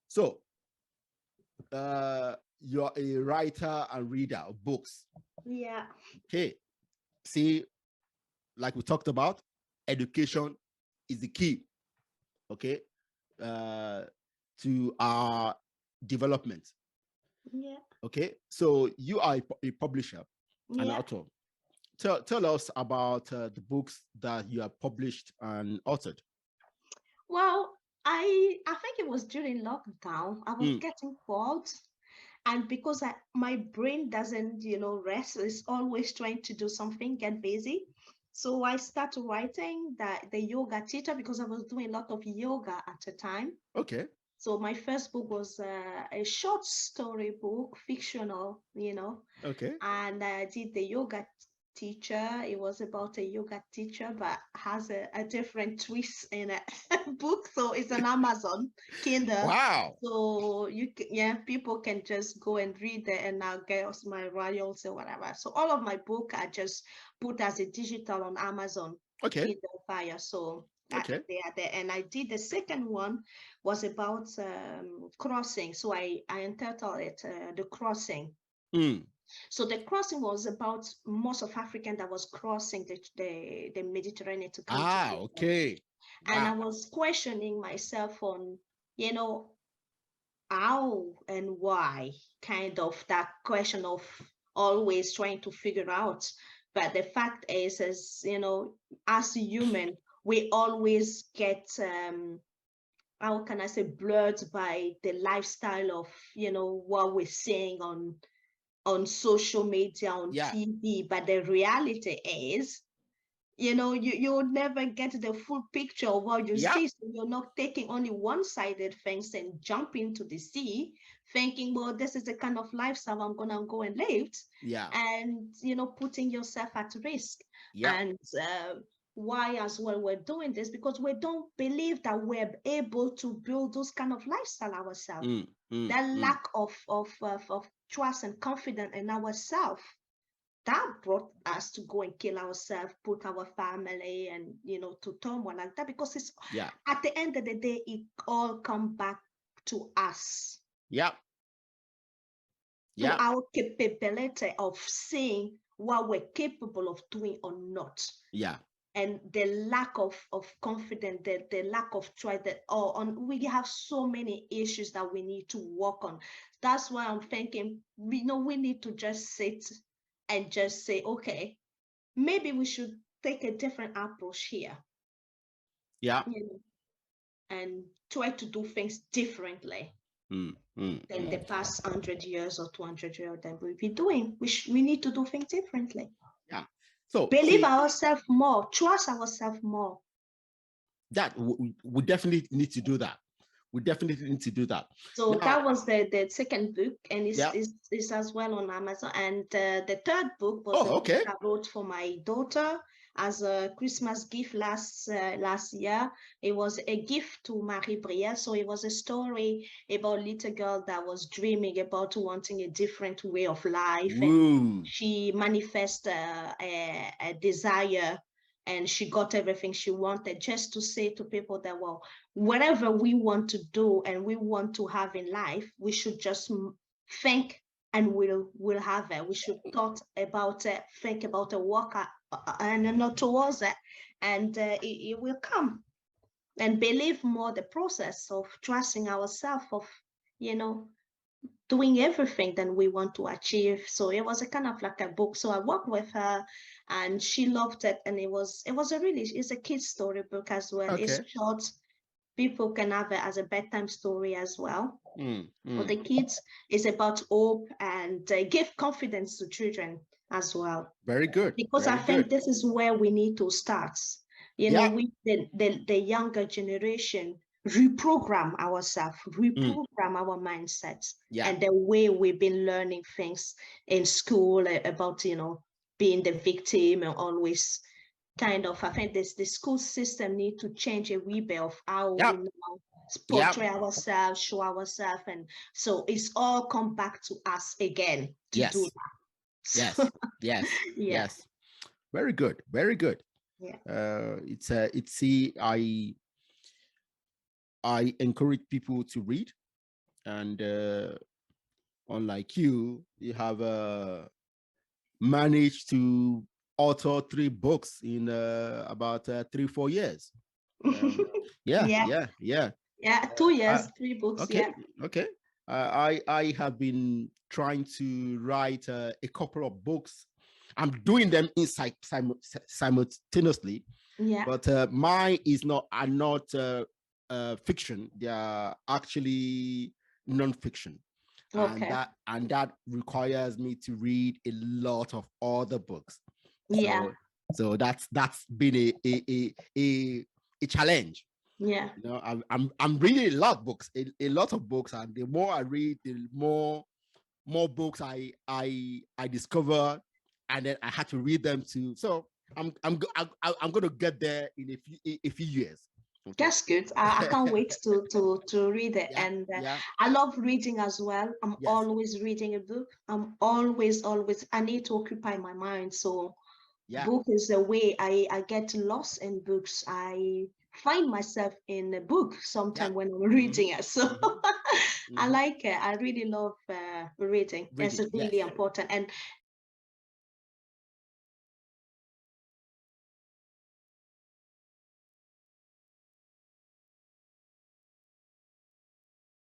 So you're a writer and reader of books. Yeah. Okay. See, like we talked about, education is the key. Okay. To our development. Yeah. Okay. So you are a publisher, an Yeah. author. Tell us about the books that you have published and authored. Well, I think it was during lockdown. I was getting bored, and because my brain doesn't, rest, it's always trying to do something, get busy. So I started writing the yoga teacher because I was doing a lot of yoga at the time. Okay. So my first book was a short story book, fictional, Okay. and I did the yoga teacher. It was about a yoga teacher, but has a different twist in a book. So it's an Amazon Kindle. Wow. So people can just go and read it, and I'll get my royals or whatever. So all of my book I just put as a digital on Amazon Okay. Kindle Fire. So Okay. they are there. And I did the second one was about crossing. So I entitled it The Crossing. So the crossing was about most of African that was crossing the Mediterranean to come to Europe. Okay. Wow. And I was questioning myself on, how and why, kind of that question of always trying to figure out. But the fact is, as as a human, we always get how can I say, blurred by the lifestyle of what we're seeing on social media, on TV. But the reality is, you'll never get the full picture of what you see. So you're not taking only one-sided things and jump into the sea thinking, well, this is the kind of lifestyle I'm gonna go and live. And putting yourself at risk. And why as well we're doing this, because we don't believe that we're able to build those kind of lifestyle ourselves. That lack of trust and confidence in ourselves, that brought us to go and kill ourselves, put our family and to turmoil like that, because it's at the end of the day, it all come back to us. To our capability of seeing what we're capable of doing or not. And the lack of confidence, the lack of trust, we have so many issues that we need to work on. That's why I'm thinking, we need to just sit and just say, okay, maybe we should take a different approach here. And try to do things differently than the past 100 years or 200 years that we've been doing. We need to do things differently. So believe ourselves more, trust ourselves more. That we definitely need to do that. We definitely need to do that. So now, that was the second book, and it's as well on Amazon. And the third book was a book I wrote for my daughter as a Christmas gift last year. It was a gift to Marie Brielle. So it was a story about a little girl that was dreaming about wanting a different way of life. And she manifested a desire, and she got everything she wanted, just to say to people that, well, whatever we want to do and we want to have in life, we should just think and we'll have it. We should thought about it, think about it, work and not towards it, and it will come. And believe more the process of trusting ourselves, of doing everything that we want to achieve. So it was a kind of like a book. So I worked with her and she loved it. And it's a kid's story book as well. It's short. People can have it as a bedtime story as well. For the kids, it's about hope and give confidence to children as well. Very good. Because I think this is where we need to start. We the younger generation, reprogram ourselves, reprogram our mindsets, and the way we've been learning things in school about being the victim and always kind of, I think the school system need to change a wee bit of how we now portray ourselves, show ourselves, and so it's all come back to us again to do that. Yes. Very good. Very good. I encourage people to read. And unlike you, you have managed to author 3 books in about 3-4 years. Um, yeah, Yeah, yeah, yeah. yeah, 2 years, Uh, 3 books. okay, Yeah, okay. I have been trying to write a couple of books. I'm doing them in simultaneously, yeah. but mine is not are not fiction. They are actually non-fiction, Okay. and that requires me to read a lot of other books. Yeah, So that's been a challenge. yeah. You know, I'm reading a lot of books, a lot of books, and the more I read, the more books I discover, and then I had to read them too. So I'm going to get there in a few years. Okay. That's good. I can't wait to read it. Yeah, And yeah, I love reading as well. I'm yes, always reading a book. I'm always, I need to occupy my mind. So yeah, book is a way I get lost in books. I find myself in a book yeah. sometime when I'm Mm-hmm, reading it. So mm-hmm, I mm-hmm. like it. I really love reading. It's Reading, really yes, important. And